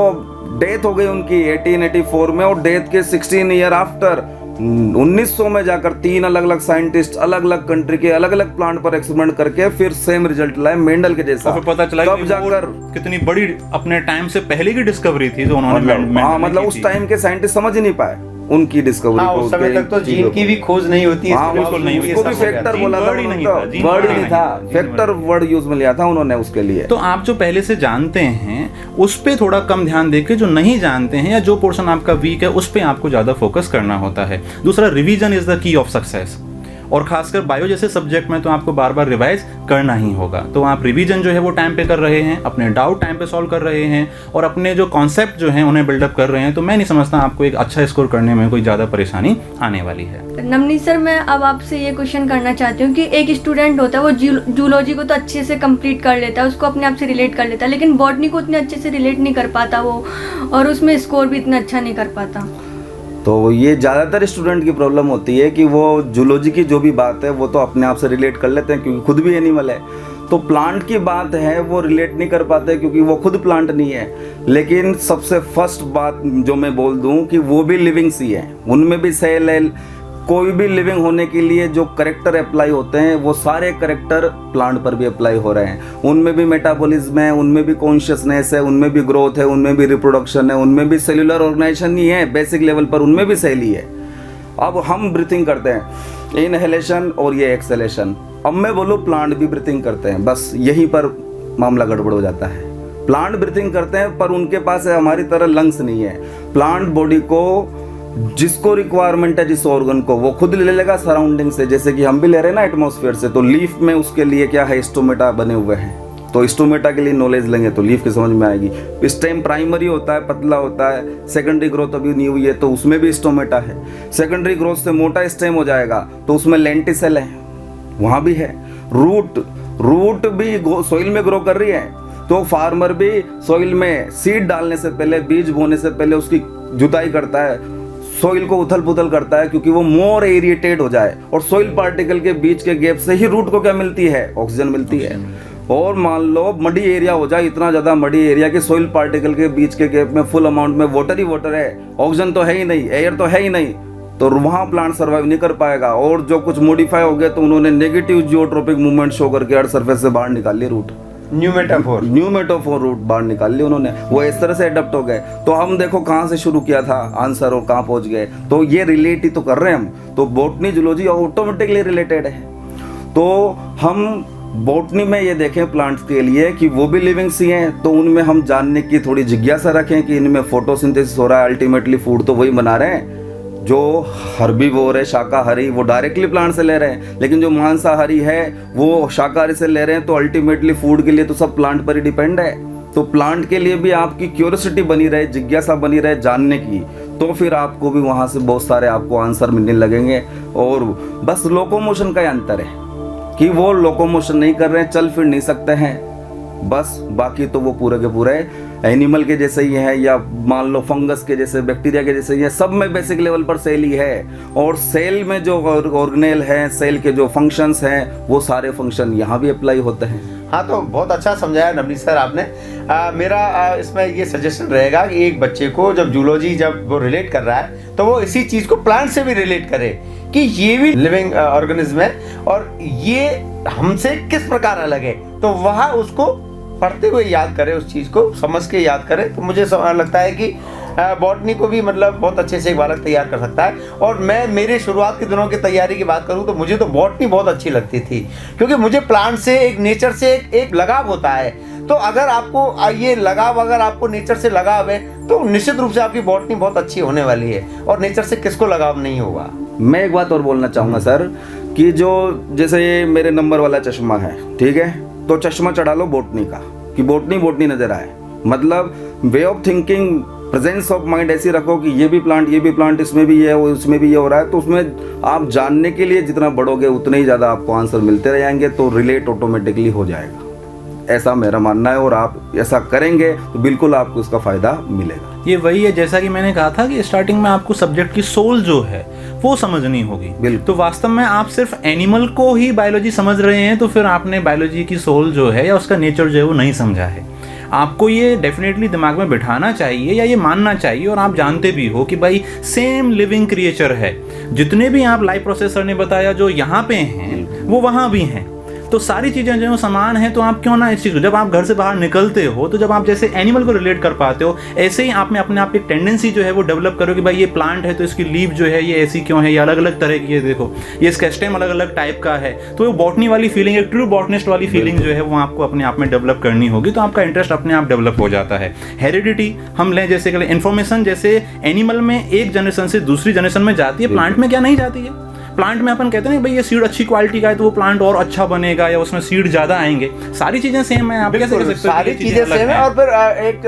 डेथ हो गई उनकी 1884 में, और डेथ के 16 ईयर आफ्टर 1900 में जाकर 3 अलग अलग साइंटिस्ट अलग अलग कंट्री के अलग अलग प्लांट पर एक्सपेरिमेंट करके फिर सेम रिजल्ट लाए मेंडल के जैसा। फिर पता चला कि जाकर कितनी बड़ी अपने टाइम से पहले की डिस्कवरी थी जो उन्होंने मतलब उस टाइम के साइंटिस्ट समझ ही नहीं पाए उनकी डिस्कवरी को। उस समय तक तो जीन की भी खोज नहीं होती है, बिल्कुल नहीं हुई। उसको भी फैक्टर बोला था, वर्ड ही नहीं था, फैक्टर वर्ड यूज में लिया था उन्होंने उसके लिए। तो आप जो पहले से जानते हैं उस पे थोड़ा कम ध्यान देके जो नहीं जानते हैं या जो पोर्शन आपका वीक है उस पे आपको ज्यादा फोकस करना होता है। दूसरा, revision is the key of success, और खासकर बायो जैसे सब्जेक्ट में तो आपको बार बार रिवाइज करना ही होगा। तो आप रिवीजन जो है वो टाइम पे कर रहे हैं, अपने डाउट टाइम पे सॉल्व कर रहे हैं, और अपने जो कॉन्सेप्ट जो हैं उन्हें बिल्डअप कर रहे हैं, तो मैं नहीं समझता आपको एक अच्छा स्कोर करने में कोई ज़्यादा परेशानी आने वाली है। नवनीत सर, मैं अब आपसे ये क्वेश्चन करना चाहती हूँ कि एक स्टूडेंट होता है वो जूलॉजी को तो अच्छे से कंप्लीट कर लेता है, उसको अपने आप से रिलेट कर लेता है, लेकिन बॉटनी को उतने अच्छे से रिलेट नहीं कर पाता वो, और उसमें स्कोर भी इतना अच्छा नहीं कर पाता। तो ये ज़्यादातर स्टूडेंट की प्रॉब्लम होती है कि वो जूलॉजी की जो भी बात है वो तो अपने आप से रिलेट कर लेते हैं क्योंकि खुद भी एनिमल है, तो प्लांट की बात है वो रिलेट नहीं कर पाते क्योंकि वो खुद प्लांट नहीं है। लेकिन सबसे फर्स्ट बात जो मैं बोल दूं कि वो भी लिविंग सी है, उनमें भी सेल है। कोई भी लिविंग होने के लिए जो करेक्टर अप्लाई होते हैं वो सारे करेक्टर प्लांट पर भी अप्लाई हो रहे हैं। उनमें भी मेटाबॉलिज्म है, उनमें भी कॉन्शियसनेस है, उनमें भी ग्रोथ है, उनमें भी रिप्रोडक्शन है, उनमें भी सेलुलर ऑर्गेनाइजेशन ही है, बेसिक लेवल पर उनमें भी सेल ही है। अब हम ब्रीथिंग करते हैं, इनहेलेशन और ये एक्सहेलेशन। अब मैं बोलूँ प्लांट भी ब्रीथिंग करते हैं, बस यहीं पर मामला गड़बड़ हो जाता है। प्लांट ब्रीथिंग करते हैं पर उनके पास हमारी तरह लंग्स नहीं है। प्लांट बॉडी को जिसको रिक्वायरमेंट है जिस ऑर्गन को वो खुद ले लेगा सराउंडिंग से, जैसे कि हम भी ले रहे हैं ना एटमॉस्फेयर से, तो लीफ में उसके लिए क्या है स्टोमेटा बने हुए हैं, तो स्टोमेटा के लिए नॉलेज लेंगे तो लीफ की समझ में आएगी। स्टेम प्राइमरी होता है, पतला होता है, सेकेंडरी ग्रोथ अभी नहीं हुई है तो उसमें भी स्टोमेटा है। सेकेंडरी ग्रोथ से मोटा स्टेम हो जाएगा तो उसमें लेंटिसेल है, वहाँ भी है। रूट भी सोइल में ग्रो कर रही है तो फार्मर भी सोइल में सीड डालने से पहले, बीज बोने से पहले उसकी जुताई करता है, सोइल को उथल पुथल करता है क्योंकि वो मोर एरिएटेड हो जाए। और सोइल पार्टिकल के बीच के गैप से ही रूट को क्या मिलती है? ऑक्सीजन मिलती है। और मान लो मडी एरिया हो जाए, इतना ज़्यादा मडी एरिया कि सोइल पार्टिकल के बीच के गैप में फुल अमाउंट में वाटर ही वाटर है, ऑक्सीजन तो है ही नहीं, एयर तो है ही नहीं, तो वहाँ प्लांट सर्वाइव नहीं कर पाएगा। और जो कुछ मॉडिफाई हो गया तो उन्होंने नेगेटिव जियोट्रोपिक मूवमेंट शो करके अर्थ सरफेस से बाहर निकाल ली रूट। न्यू मेटाफोर रूट बाहर निकाल ली उन्होंने, वो इस तरह से अडप्ट हो गए। तो हम देखो कहाँ से शुरू किया था आंसर और कहाँ पहुँच गए, तो ये रिलेट ही तो कर रहे हैं हम। तो बॉटनी जूलॉजी ऑटोमेटिकली रिलेटेड है। तो हम बॉटनी में ये देखें प्लांट्स के लिए कि वो भी लिविंग सी हैं, तो उनमें हम जानने की थोड़ी जिज्ञासा रखें कि इनमें फोटोसिंथेसिस हो रहा है। अल्टीमेटली फूड तो वही बना रहे हैं, जो हर्बीवोर है शाकाहारी वो डायरेक्टली प्लांट से ले रहे हैं, लेकिन जो मांसाहारी है वो शाकाहारी से ले रहे हैं। तो अल्टीमेटली फूड के लिए तो सब प्लांट पर ही डिपेंड है। तो प्लांट के लिए भी आपकी क्यूरियोसिटी बनी रहे, जिज्ञासा बनी रहे जानने की, तो फिर आपको भी वहाँ से बहुत सारे आपको आंसर मिलने लगेंगे। और बस लोकोमोशन का ही अंतर है कि वो लोकोमोशन नहीं कर रहे हैं, चल फिर नहीं सकते हैं बस, बाकी तो वो पूरे के पूरे एनिमल के जैसे ही है, या मान लो फंगस के जैसे, बैक्टीरिया के जैसे ही है। सब में बेसिक लेवल पर सेल ही है, और सेल में जो ऑर्गेनेल है, सेल के जो फंक्शंस हैं, वो सारे फंक्शन यहाँ भी अप्लाई होते हैं। हाँ, तो बहुत अच्छा समझाया नवनीत सर आपने। मेरा इसमें ये सजेशन रहेगा कि एक बच्चे को जब जूलॉजी जब वो रिलेट कर रहा है तो वो इसी चीज़ को प्लांट से भी रिलेट करे कि ये भी लिविंग ऑर्गेनिज्म है और ये हमसे किस प्रकार अलग है, तो वहाँ उसको पढ़ते हुए याद करे, उस चीज़ को समझ के याद करे। तो मुझे लगता है कि बॉटनी को भी मतलब बहुत अच्छे से एक बालक तैयार कर सकता है। और मैं मेरे शुरुआत के दिनों की तैयारी की बात करूं तो मुझे तो बॉटनी बहुत अच्छी लगती थी, क्योंकि मुझे प्लांट से, एक नेचर से एक लगाव होता है। तो अगर आपको ये लगाव, अगर आपको नेचर से लगाव है तो निश्चित रूप से आपकी बॉटनी बहुत अच्छी होने वाली है। और नेचर से किसको लगाव नहीं होगा। मैं एक बात और बोलना चाहूँगा सर कि जो जैसे ये मेरे नंबर वाला चश्मा है, ठीक है, तो चश्मा चढ़ा लो बॉटनी का कि बॉटनी नजर आए। मतलब way of thinking, presence of mind ऐसी रखो कि ये भी प्लांट इसमें भी ये, उसमें भी ये हो रहा है। तो उसमें आप जानने के लिए जितना बढ़ोगे उतने ही ज़्यादा आपको आंसर मिलते रह जाएंगे, तो रिलेट ऑटोमेटिकली हो जाएगा, ऐसा मेरा मानना है। और आप ऐसा करेंगे तो बिल्कुल आपको इसका फ़ायदा मिलेगा। ये वही है जैसा कि मैंने कहा था कि स्टार्टिंग में आपको सब्जेक्ट की सोल जो है वो समझनी होगी। बिल्कुल। तो वास्तव में आप सिर्फ एनिमल को ही बायोलॉजी समझ रहे हैं तो फिर आपने बायोलॉजी की सोल जो है या उसका नेचर जो है वो नहीं समझा है। आपको ये डेफिनेटली दिमाग में बिठाना चाहिए या ये मानना चाहिए, और आप जानते भी हो कि भाई सेम लिविंग क्रिएचर है। जितने भी आप लाइफ प्रोसेसर ने बताया जो यहाँ पे हैं वो वहाँ भी हैं, तो सारी चीज़ें जो समान हैं। तो आप क्यों ना इस चीज़ को, जब आप घर से बाहर निकलते हो तो जब आप जैसे एनिमल को रिलेट कर पाते हो, ऐसे ही आप में अपने आप एक टेंडेंसी जो है वो डेवलप करो कि भाई ये प्लांट है तो इसकी लीफ जो है ये ऐसी क्यों है, ये अलग अलग तरह की है, देखो ये इसका स्टेम अलग अलग टाइप का है। तो वो बॉटनी वाली फीलिंग, एक ट्रू बॉटनिस्ट वाली फीलिंग जो है वो आपको अपने आप में डेवलप करनी होगी, तो आपका इंटरेस्ट अपने आप डेवलप हो जाता है। हेरिडिटी हम लें, जैसे इन्फॉर्मेशन जैसे एनिमल में एक जनरेशन से दूसरी जनरेशन में जाती है, प्लांट में क्या नहीं जाती है। प्लांट में अपन कहते हैं भाई ये सीड अच्छी क्वालिटी का है तो वो प्लांट और अच्छा बनेगा या उसमें सीड ज्यादा आएंगे। सारी चीजें सेम है, आप कैसे कह सकते हो? सारी चीजें सेम है। और फिर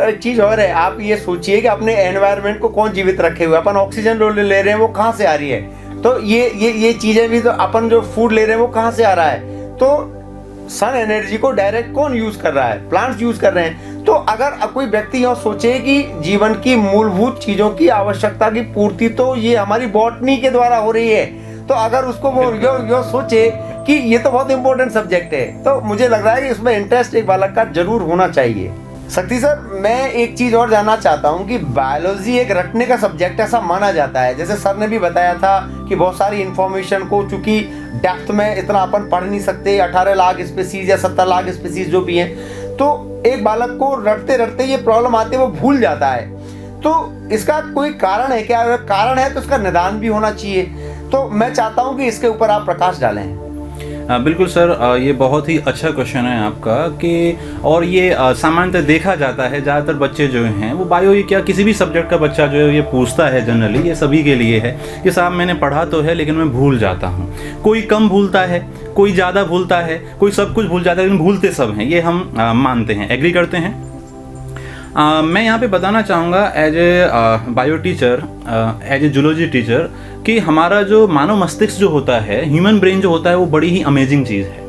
एक चीज और है, आप ये सोचिए कि अपने एनवायरनमेंट को कौन जीवित रखे हुए, अपन ऑक्सीजन ले रहे हैं वो कहाँ से आ रही है, तो ये चीजें भी, तो अपन जो फूड ले रहे हैं वो कहाँ से आ रहा है, तो सन एनर्जी को डायरेक्ट कौन यूज कर रहा है? प्लांट्स यूज कर रहे हैं। तो अगर कोई व्यक्ति यह सोचे कि जीवन की मूलभूत चीजों की आवश्यकता की पूर्ति तो ये हमारी बॉटनी के द्वारा हो रही है, तो अगर उसको वो यो सोचे कि ये तो बहुत इंपॉर्टेंट सब्जेक्ट है, तो मुझे लग रहा है कि इसमें इंटरेस्ट एक बालक का जरूर होना चाहिए। शक्ति सर, मैं एक चीज और जानना चाहता हूँ कि बायोलॉजी एक रटने का सब्जेक्ट ऐसा माना जाता है, जैसे सर ने भी बताया था कि बहुत सारी इंफॉर्मेशन को चूंकि डेप्थ में इतना अपन पढ़ नहीं सकते, 18 लाख स्पीसीज या 17 लाख स्पीसीज जो भी हैं, तो एक बालक को रटते रटते ये प्रॉब्लम आती है, वो भूल जाता है। तो इसका कोई कारण है क्या? अगर कारण है तो इसका निदान भी होना चाहिए। तो मैं चाहता हूं कि इसके ऊपर आप प्रकाश डालें। बिल्कुल सर, ये बहुत ही अच्छा क्वेश्चन है आपका कि और ये सामान्यतः देखा जाता है ज़्यादातर बच्चे जो हैं वो बायो क्या किसी भी सब्जेक्ट का बच्चा जो है ये पूछता है जनरली, ये सभी के लिए है कि साहब मैंने पढ़ा तो है लेकिन मैं भूल जाता हूँ। कोई कम भूलता है, कोई ज़्यादा भूलता है, कोई सब कुछ भूल जाता है, लेकिन भूलते सब हैं, ये हम मानते हैं, एग्री करते हैं। मैं यहाँ पे बताना चाहूँगा as a bio teacher, as a zoology teacher कि हमारा जो मानव मस्तिष्क जो होता है, ह्यूमन ब्रेन जो होता है, वो बड़ी ही अमेजिंग चीज़ है।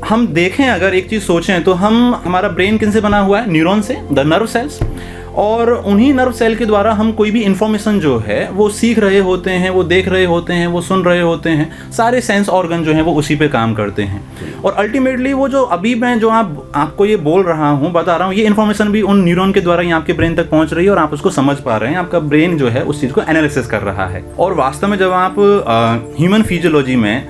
हम देखें, अगर एक चीज़ सोचें तो हमारा ब्रेन किन से बना हुआ है? न्यूरॉन से, द नर्व सेल्स। और उन्हीं नर्व सेल के द्वारा हम कोई भी इन्फॉर्मेशन जो है वो सीख रहे होते हैं, वो देख रहे होते हैं, वो सुन रहे होते हैं, सारे सेंस ऑर्गन जो हैं वो उसी पे काम करते हैं। और अल्टीमेटली वो जो अभी मैं जो आपको ये बोल रहा हूँ, बता रहा हूँ, ये इन्फॉर्मेशन भी उन न्यूरॉन के द्वारा ही आपके ब्रेन तक पहुँच रही है और आप उसको समझ पा रहे हैं। आपका ब्रेन जो है उस चीज़ को एनालिसिस कर रहा है। और वास्तव में जब आप ह्यूमन फिजियोलॉजी में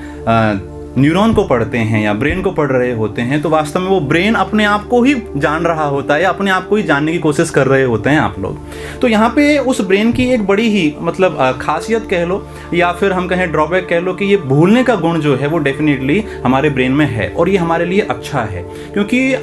न्यूरॉन को पढ़ते हैं या ब्रेन को पढ़ रहे होते हैं तो वास्तव में वो ब्रेन अपने आप को ही जान रहा होता है, अपने आप को ही जानने की कोशिश कर रहे होते हैं आप लोग। तो यहाँ पे उस ब्रेन की एक बड़ी ही मतलब खासियत कह लो या फिर हम कहें ड्रॉबैक कह लो कि ये भूलने का गुण जो है वो डेफिनेटली हमारे ब्रेन में है। और ये हमारे लिए अच्छा है क्योंकि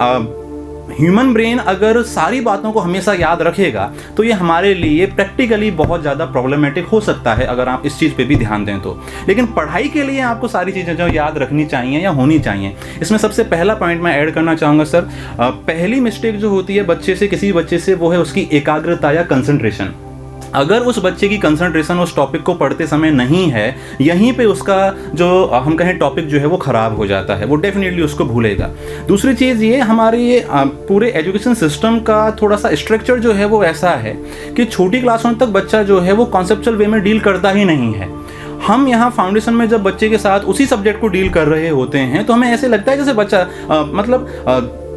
ह्यूमन ब्रेन अगर सारी बातों को हमेशा याद रखेगा तो ये हमारे लिए प्रैक्टिकली बहुत ज़्यादा प्रॉब्लमेटिक हो सकता है अगर आप इस चीज़ पे भी ध्यान दें तो। लेकिन पढ़ाई के लिए आपको सारी चीज़ें जो याद रखनी चाहिए या होनी चाहिए। इसमें सबसे पहला पॉइंट मैं ऐड करना चाहूँगा सर, पहली मिस्टेक जो होती है बच्चे से, किसी बच्चे से, वो है उसकी एकाग्रता या कंसंट्रेशन। अगर उस बच्चे की कंसंट्रेशन उस टॉपिक को पढ़ते समय नहीं है, यहीं पे उसका जो हम कहें टॉपिक जो है वो ख़राब हो जाता है, वो डेफिनेटली उसको भूलेगा। दूसरी चीज़ ये, हमारे पूरे एजुकेशन सिस्टम का थोड़ा सा स्ट्रक्चर जो है वो ऐसा है कि छोटी क्लासों तक बच्चा जो है वो कॉन्सेप्चुअल वे में डील करता ही नहीं है। हम यहाँ फाउंडेशन में जब बच्चे के साथ उसी सब्जेक्ट को डील कर रहे होते हैं तो हमें ऐसे लगता है जैसे बच्चा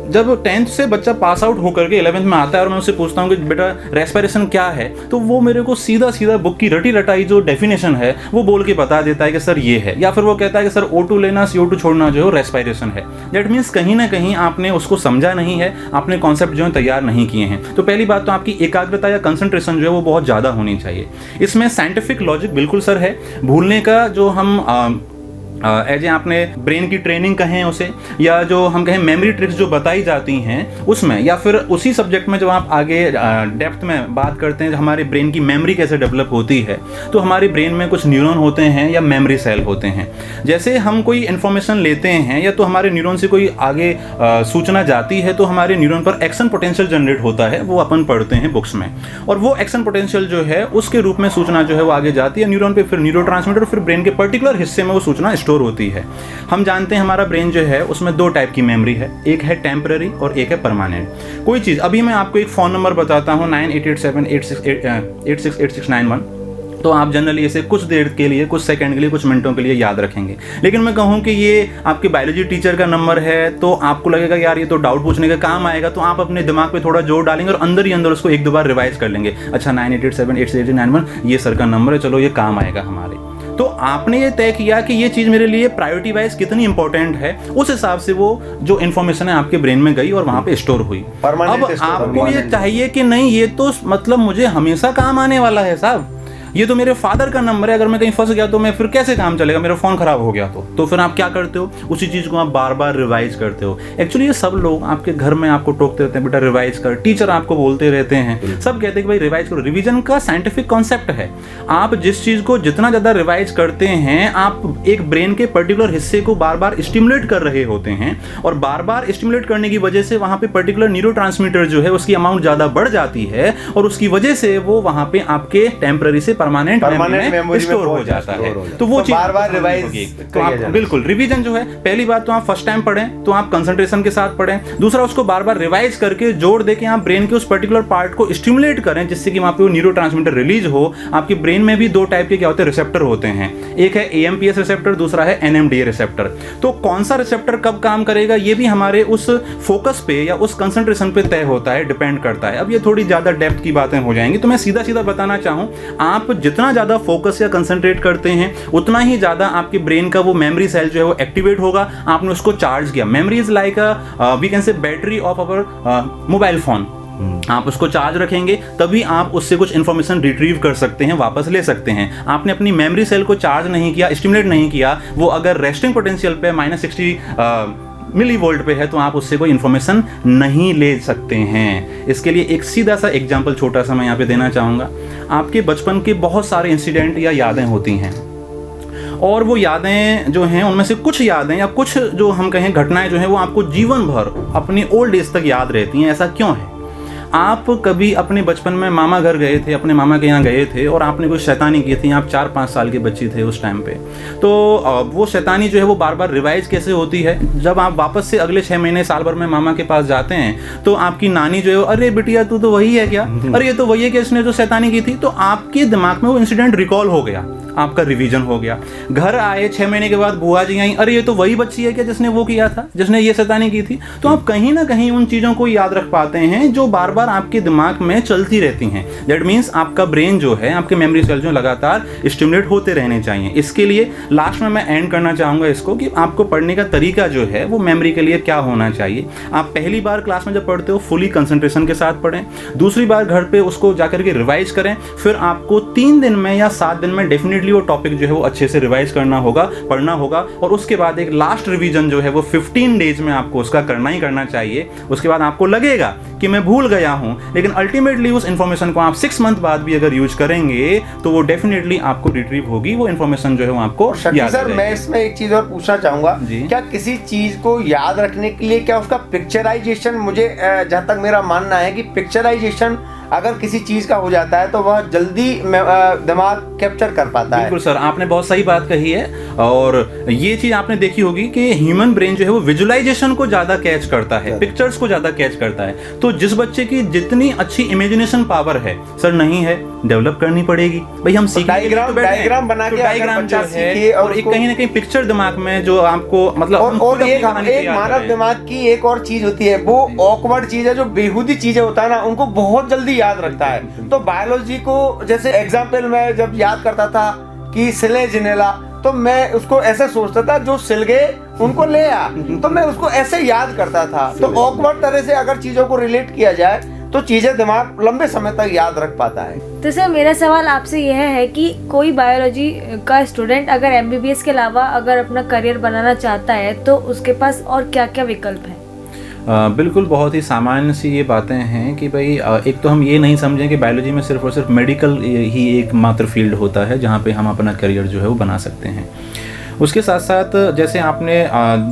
जब 10th से बच्चा पास आउट होकर के 11th में आता है और मैं उससे पूछता हूँ कि बेटा रेस्पिरेशन क्या है, तो वो मेरे को सीधा सीधा बुक की रटी रटाई जो डेफिनेशन है वो बोल के बता देता है कि सर ये है, या फिर वो कहता है कि सर O2 लेना, CO2 छोड़ना जो है रेस्पिरेशन है। दैट मीन्स कहीं ना कहीं आपने उसको समझा नहीं है, आपने कॉन्सेप्ट जो है तैयार नहीं किए हैं। तो पहली बात तो आपकी एकाग्रता या कंसंट्रेशन जो है वो बहुत ज़्यादा होनी चाहिए। इसमें साइंटिफिक लॉजिक बिल्कुल सर है। भूलने का जो हम एज आपने ब्रेन की ट्रेनिंग कहें उसे, या जो हम कहें मेमोरी ट्रिक्स जो बताई जाती हैं उसमें, या फिर उसी सब्जेक्ट में जब आप आगे डेप्थ में बात करते हैं हमारे ब्रेन की मेमोरी कैसे डेवलप होती है, तो हमारे ब्रेन में कुछ न्यूरॉन होते हैं या मेमोरी सेल होते हैं। जैसे हम कोई इन्फॉर्मेशन लेते हैं या तो हमारे न्यूरॉन से कोई आगे सूचना जाती है तो हमारे न्यूरॉन पर एक्शन पोटेंशियल जनरेट होता है, वो अपन पढ़ते हैं बुक्स में। और वो एक्शन पोटेंशियल जो है उसके रूप में सूचना जो है वो आगे जाती है न्यूरॉन पे, फिर न्यूरोट्रांसमीटर, फिर ब्रेन के पर्टिकुलर हिस्से में वो सूचना स्टोर होती है। हम जानते हैं हमारा ब्रेन जो है उसमें दो टाइप की मेमोरी है, एक है टेम्पररी और एक है परमानेंट। कोई चीज़, अभी मैं आपको एक फ़ोन नंबर बताता हूँ 9887868691, तो आप जनरली इसे कुछ देर के लिए, कुछ सेकंड के लिए, कुछ मिनटों के लिए याद रखेंगे। लेकिन मैं कहूँ कि ये आपके बायोलॉजी टीचर का नंबर है तो आपको लगेगा यार ये तो डाउट पूछने का काम आएगा, तो आप अपने दिमाग पे थोड़ा जोर डालेंगे और अंदर ही अंदर उसको एक दो बार रिवाइज कर लेंगे। अच्छा 9887868691 ये सर का नंबर है, चलो ये काम आएगा हमारे। तो आपने ये तय किया कि ये चीज़ मेरे लिए प्रायोरिटी वाइज कितनी इंपॉर्टेंट है, उस हिसाब से वो जो इन्फॉर्मेशन है आपके ब्रेन में गई और वहाँ पे स्टोर हुई। अब आपको ये चाहिए कि नहीं ये तो मतलब मुझे हमेशा काम आने वाला है साहब, ये तो मेरे फादर का नंबर है, अगर मैं कहीं फंस गया तो मैं फिर कैसे काम चलेगा, मेरा फ़ोन ख़राब हो गया तो फिर आप क्या करते हो, उसी चीज़ को आप बार बार रिवाइज करते हो। एक्चुअली ये सब लोग आपके घर में आपको टोकते रहते हैं, बेटा रिवाइज कर, टीचर आपको बोलते रहते हैं, सब कहते हैं कि भाई रिवाइज करो। रिवीजन का साइंटिफिक कॉन्सेप्ट है, आप जिस चीज़ को जितना ज़्यादा रिवाइज करते हैं आप एक ब्रेन के पर्टिकुलर हिस्से को बार बार स्टिमुलेट कर रहे होते हैं, और बार बार स्टिमुलेट करने की वजह से वहाँ पे पर्टिकुलर न्यूरोट्रांसमीटर जो है उसकी अमाउंट ज़्यादा बढ़ जाती है, और उसकी वजह से वो वहाँ पे आपके टेम्पररी से परमानेंट मेमोरी स्टोर हो जाता है। तो वो चीज बार-बार रिवाइज, तो आप बिल्कुल रिवीजन जो है, पहली बात तो आप फर्स्ट टाइम पढ़ें तो आप कंसंट्रेशन के साथ पढ़ें, दूसरा उसको बार-बार रिवाइज करके जोड़ दे के आप ब्रेन के उस पर्टिकुलर पार्ट को स्टिमुलेट करें जिससे कि वहाँ पे वो न्यूरोट्रांसमीटर रिलीज हो। आपके ब्रेन में भी दो टाइप के क्या होते हैं, रिसेप्टर होते हैं, एक है AMPS रिसेप्टर, दूसरा है NMDA रिसेप्टर। तो कौन सा रिसेप्टर कब काम करेगा ये भी हमारे उस फोकस पे या उस कंसंट्रेशन पे तय होता है, डिपेंड करता है। अब ये थोड़ी ज़्यादा डेप्थ की बातें हो जाएंगी, तो मैं सीधा सीधा बताना चाहूँ, आप जितना ज़्यादा फोकस या कंसंट्रेट करते हैं उतना ही ज़्यादा आपके ब्रेन का वो मेमोरी सेल जो है वो एक्टिवेट होगा। आपने उसको चार्ज किया। Memory is like we can say battery of our mobile phone. आप उसको चार्ज रखेंगे तभी आप उससे कुछ इन्फॉर्मेशन रिट्रीव कर सकते हैं, वापस ले सकते हैं। आपने अपनी मेमोरी सेल को चार्ज नहीं किया, स्टिमुलेट नहीं किया, वो अगर रेस्टिंग पोटेंशियल पे -60 मिली वोल्ट पे है, तो आप उससे कोई इन्फॉर्मेशन नहीं ले सकते हैं। इसके लिए एक सीधा सा एग्जाम्पल छोटा सा मैं यहाँ पे देना चाहूँगा। आपके बचपन के बहुत सारे इंसिडेंट या यादें होती हैं, और वो यादें जो हैं उनमें से कुछ यादें या कुछ जो हम कहें घटनाएं जो हैं वो आपको जीवन भर अपनी ओल्ड एज तक याद रहती हैं। ऐसा क्यों है? आप कभी अपने बचपन में मामा घर गए थे, अपने मामा के यहाँ गए थे और आपने कोई शैतानी की थी, आप 4-5 साल के बच्ची थे उस टाइम पे, तो वो शैतानी जो है वो बार बार रिवाइज कैसे होती है? जब आप वापस से अगले 6 महीने साल भर में मामा के पास जाते हैं तो आपकी नानी जो है, अरे बिटिया तू तो वही है क्या, अरे ये तो वही है कि इसने जो शैतानी की थी, तो आपके दिमाग में वो इंसिडेंट रिकॉल हो गया, आपका रिवीजन हो गया। घर आए 6 महीने के बाद बुआ जी आई, अरे ये तो वही बच्ची है क्या जिसने वो किया था, जिसने ये शैतानी की थी। तो आप कहीं ना कहीं उन चीज़ों को याद रख पाते हैं जो बार बार आपके दिमाग में चलती रहती हैं। दैट मीन्स आपका ब्रेन जो है, आपके मेमोरी सेल जो लगातार स्टिमुलेट होते रहने चाहिए। इसके लिए लास्ट में मैं एंड करना चाहूँगा इसको कि आपको पढ़ने का तरीका जो है वो मेमोरी के लिए क्या होना चाहिए। आप पहली बार क्लास में जब पढ़ते हो फुली कंसंट्रेशन के साथ पढ़ें, दूसरी बार घर पे उसको जाकर के रिवाइज करें, फिर आपको 3 दिन में या 7 दिन में डेफिनेटली वो टॉपिक जो है वो अच्छे से रिवाइज करना होगा, पढ़ना होगा, और उसके बाद एक लास्ट रिवीजन जो है वो 15 डेज में आपको उसका करना ही करना चाहिए। उसके बाद आपको लगेगा कि मैं भूल गया हूं, लेकिन अल्टीमेटली उस इन्फॉर्मेशन को आप 6 मंथ बाद भी अगर यूज करेंगे तो वो डेफिनेटली आपको रिट्रीव होगी, वो इन्फॉर्मेशन जो है वो आपको याद सर, मैं इसमें एक चीज और पूछना चाहूंगा, क्या किसी चीज को याद रखने के लिए क्या उसका पिक्चराइजेशन, मुझे जहां तक मेरा मानना है कि पिक्चराइजेशन अगर किसी चीज का हो जाता है तो वह जल्दी दिमाग कैप्चर कर पाता है। बिल्कुल सर, आपने बहुत सही बात कही है, और ये चीज आपने देखी होगी कि ह्यूमन ब्रेन जो है वो विजुअलाइजेशन को ज्यादा कैच करता है, पिक्चर्स को ज्यादा कैच करता है। तो जिस बच्चे की जितनी अच्छी इमेजिनेशन पावर है सर, नहीं है, डेवलप करनी पड़ेगी भाई। हम डायग्राम बना के डायग्राम जो है, और एक कहीं ना कहीं पिक्चर दिमाग में जो आपको मतलब, और एक मानव दिमाग की एक और चीज होती है, वो ऑकवर्ड चीज है, जो बेहूदी चीजें होता है ना, उनको बहुत जल्दी याद रखता है। तो बायोलॉजी को जैसे एग्जाम्पल मैं जब याद करता था कि सिले जिनेला, तो मैं उसको ऐसे सोचता था जो सिल गए उनको ले आ, तो मैं उसको ऐसे याद करता था। तो ऑकवर्ड तरह से अगर चीजों को रिलेट किया जाए तो चीजें दिमाग लंबे समय तक याद रख पाता है। तो सर मेरा सवाल आपसे यह है कि कोई बायोलॉजी का स्टूडेंट अगर MBBS के अलावा अगर अपना करियर बनाना चाहता है तो उसके पास और क्या क्या विकल्प है? बिल्कुल, बहुत ही सामान्य सी ये बातें हैं कि भाई एक तो हम ये नहीं समझें कि बायोलॉजी में सिर्फ और सिर्फ मेडिकल ही एक मात्र फील्ड होता है जहाँ पे हम अपना करियर जो है वो बना सकते हैं। उसके साथ साथ जैसे आपने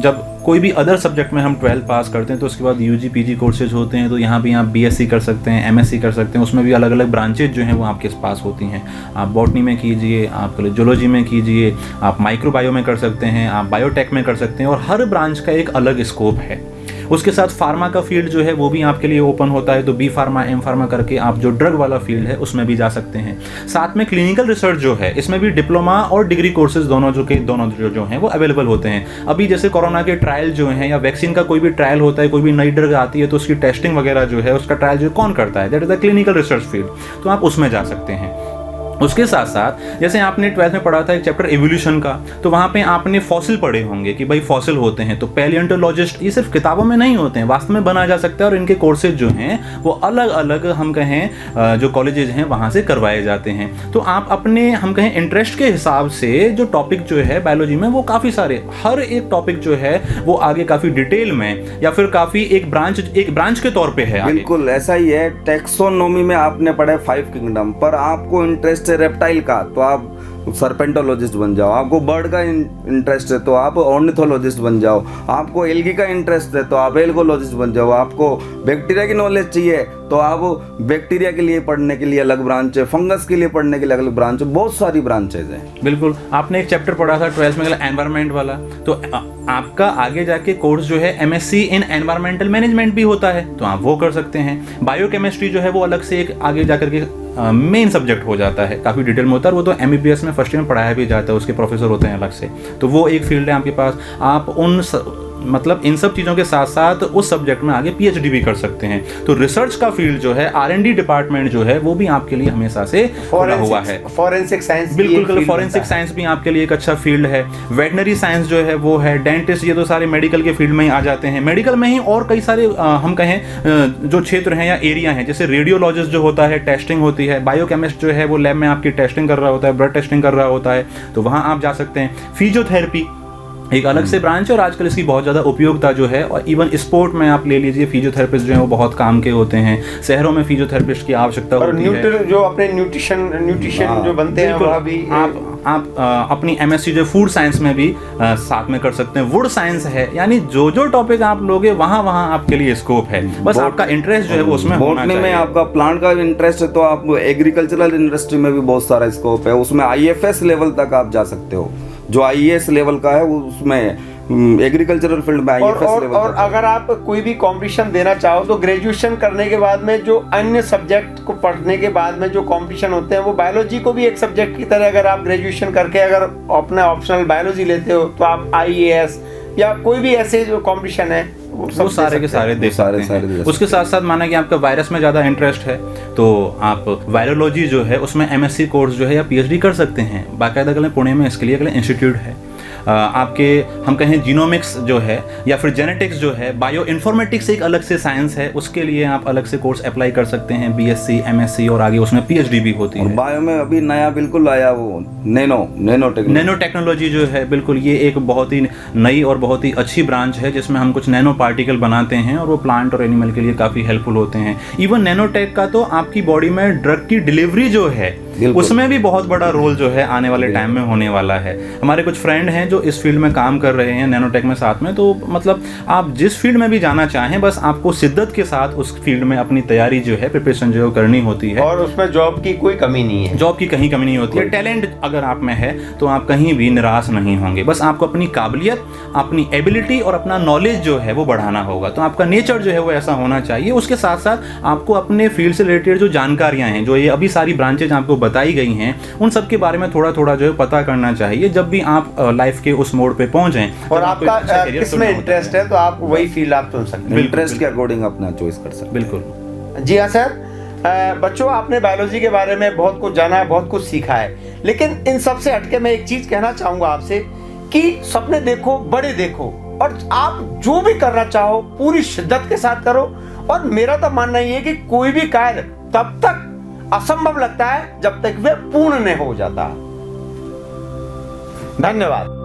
जब कोई भी अदर सब्जेक्ट में हम 12th पास करते हैं तो उसके बाद UG PG कोर्सेज होते हैं, तो यहाँ भी आप BSc कर सकते हैं, MSc कर सकते हैं। उसमें भी अलग अलग ब्रांचेज जो हैं वो आपके पास होती हैं। आप बॉटनी में कीजिए, आप जूलॉजी में कीजिए, आप माइक्रोबायो में कर सकते हैं, आप बायोटेक में कर सकते हैं, और हर ब्रांच का एक अलग स्कोप है। उसके साथ फार्मा का फील्ड जो है वो भी आपके लिए ओपन होता है, तो B फार्मा M फार्मा करके आप जो ड्रग वाला फील्ड है उसमें भी जा सकते हैं। साथ में क्लिनिकल रिसर्च जो है, इसमें भी डिप्लोमा और डिग्री कोर्सेज दोनों जो हैं वो अवेलेबल होते हैं। अभी जैसे कोरोना के ट्रायल जो हैं या वैक्सीन का कोई भी ट्रायल होता है, कोई भी नई ड्रग आती है तो उसकी टेस्टिंग वगैरह जो है, उसका ट्रायल जो कौन करता है, that is the clinical research field, तो आप उसमें जा सकते हैं। उसके साथ साथ जैसे आपने 12th में पढ़ा था एक चैप्टर एवोल्यूशन का, तो वहाँ पे आपने फॉसिल पढ़े होंगे कि भाई फॉसिल होते हैं, तो पैलियोंटोलॉजिस्ट ये सिर्फ किताबों में नहीं होते हैं, वास्तव में बना जा सकता है, और इनके कोर्सेज जो हैं वो अलग अलग हम कहें जो कॉलेजेज हैं वहाँ से करवाए जाते हैं। तो आप अपने हम कहें इंटरेस्ट के हिसाब से जो टॉपिक जो है बायोलॉजी में वो काफ़ी सारे, हर एक टॉपिक जो है वो आगे काफ़ी डिटेल में या फिर काफ़ी एक ब्रांच के तौर पर है। बिल्कुल ऐसा ही है। टैक्सोनॉमी में आपने पढ़ा 5 किंगडम, पर आपको इंटरेस्ट है रेप्टाइल का तो आप सर्पेंटोलॉजिस्ट बन जाओ, आपको बर्ड का इंटरेस्ट है तो आप ऑर्निथोलॉजिस्ट बन जाओ, आपको एल्गी का इंटरेस्ट है तो आप एल्गोलॉजिस्ट बन जाओ, आपको बैक्टीरिया की नॉलेज चाहिए तो आप बैक्टीरिया के लिए पढ़ने के लिए अलग ब्रांच है, फंगस के लिए पढ़ने के लिए अलग ब्रांच है, बहुत सारी ब्रांचेज हैं। बिल्कुल, आपने एक चैप्टर पढ़ा था 12th में एनवायरनमेंट वाला, तो आपका आगे जाके कोर्स जो है MSc इन एनवायरमेंटल मैनेजमेंट भी होता है, तो आप वो कर सकते हैं। बायोकेमिस्ट्री जो है वो अलग से एक आगे जाकर के मेन सब्जेक्ट हो जाता है, काफ़ी डिटेल में होता है, वो तो MBBS में फर्स्ट ईयर में पढ़ाया भी जाता है, उसके प्रोफेसर होते हैं अलग से, तो वो एक फील्ड है आपके पास। आप उन मतलब इन सब चीज़ों के साथ साथ उस सब्जेक्ट में आगे पीएचडी भी कर सकते हैं। तो रिसर्च का फील्ड जो है, R&D डिपार्टमेंट जो है, वो भी आपके लिए हमेशा से खुला हुआ है। फॉरेंसिक साइंस बिल्कुल, फॉरेंसिक साइंस भी आपके लिए एक अच्छा फील्ड है। वेटनरी साइंस जो है वो है, डेंटिस्ट, ये तो सारे मेडिकल के फील्ड में ही आ जाते हैं। मेडिकल में ही और कई सारे हम कहें जो क्षेत्र हैं या एरिया हैं, जैसे रेडियोलॉजिस्ट जो होता है, टेस्टिंग होती है। बायोकेमिस्ट जो है वो लैब में आपकी टेस्टिंग कर रहा होता है, ब्लड टेस्टिंग कर रहा होता है, तो वहाँ आप जा सकते हैं। फिजियोथेरेपी एक अलग से ब्रांच है और आजकल इसकी बहुत ज़्यादा उपयोगिता जो है, और इवन स्पोर्ट में आप ले लीजिए, फिजियोथेरेपिस्ट जो है वो बहुत काम के होते हैं। शहरों में फिजियोथेरेपिस्ट की आवश्यकता होती है। जो अपने न्यूट्रिशन जो बनते हैं वह भी आप अपनी MSc जो फूड साइंस में भी साथ में कर सकते हैं। वुड साइंस है, यानी जो जो टॉपिक आप लोगे वहाँ वहाँ आपके लिए स्कोप है, बस आपका इंटरेस्ट जो है वो उसमें होना चाहिए। में आपका प्लांट का इंटरेस्ट है तो आप एग्रीकल्चरल इंडस्ट्री में भी बहुत सारा स्कोप है, उसमें IFS लेवल तक आप जा सकते हो। जो IAS लेवल का है उसमें एग्रीकल्चरल फील्ड में IFS लेवल और अगर आप कोई भी कंपटीशन देना चाहो तो ग्रेजुएशन करने के बाद में जो अन्य सब्जेक्ट को पढ़ने के बाद में जो कंपटीशन होते हैं, वो बायोलॉजी को भी एक सब्जेक्ट की तरह अगर आप ग्रेजुएशन करके अगर अपना ऑप्शनल बायोलॉजी लेते हो तो आप IAS या कोई भी ऐसे जो कंपटीशन है वो सारे के सारे दे सकते हैं। उसके साथ साथ माना कि आपका वायरस में ज़्यादा इंटरेस्ट है तो आप वायरोलॉजी जो है उसमें MSc कोर्स जो है या PhD कर सकते हैं। बाकायदा कल पुणे में इसके लिए इंस्टीट्यूट है। आपके हम कहें जीनोमिक्स जो है या फिर जेनेटिक्स जो है, बायो इन्फॉर्मेटिक्स एक अलग से साइंस है, उसके लिए आप अलग से कोर्स अप्लाई कर सकते हैं, BSc MSc और आगे उसमें PhD भी होती है। बायो में अभी नया बिल्कुल आया वो नैनो टेक्नोलॉजी जो है, बिल्कुल ये एक बहुत ही नई और बहुत ही अच्छी ब्रांच है जिसमें हम कुछ नैनो पार्टिकल बनाते हैं और वो प्लांट और एनिमल के लिए काफ़ी हेल्पफुल होते हैं। इवन नैनो टेक का तो आपकी बॉडी में ड्रग की डिलीवरी जो है उसमें भी बहुत बड़ा रोल जो है आने वाले टाइम में होने वाला है। हमारे कुछ फ्रेंड हैं जो इस फील्ड में काम कर रहे हैं नैनोटेक में साथ में, तो मतलब आप जिस फील्ड में भी जाना चाहें बस आपको शिद्दत के साथ उस फील्ड में अपनी तैयारी जो है, प्रिपरेशन जो है करनी होती है, और उसमें जॉब की कोई कमी नहीं है। जॉब की कहीं कमी नहीं होती है। टैलेंट अगर आप में है तो आप कहीं भी निराश नहीं होंगे। बस आपको अपनी काबिलियत, अपनी एबिलिटी और अपना नॉलेज जो है वो बढ़ाना होगा। तो आपका नेचर जो है वो ऐसा होना चाहिए। उसके साथ साथ आपको अपने फील्ड से रिलेटेड जो जानकारियां हैं, जो ये अभी सारी ब्रांचेज आपको बताई गई हैं, उन सब के बारे में थोड़ा थोड़ा जो है पता करना चाहिए जब भी आप लाइफ के उस मोड़ पे पहुंचे। और आपका किसमें इंटरेस्ट है तो आप वही फील्ड आप चुन सकते हैं, इंटरेस्ट के अकॉर्डिंग अपना चॉइस कर सकते हैं। बिल्कुल जी हाँ सर। बच्चों, आपने बायोलॉजी के बारे में बहुत कुछ जाना है, बहुत कुछ सीखा है, लेकिन इन सब से हटके मैं एक चीज कहना चाहूंगा आपसे कि सपने देखो, बड़े देखो, और आप जो भी करना चाहो पूरी शिद्दत के साथ करो। और मेरा तो मानना ही है कि कोई भी कार्य तब तक असंभव लगता है जब तक वह पूर्ण नहीं हो जाता। धन्यवाद।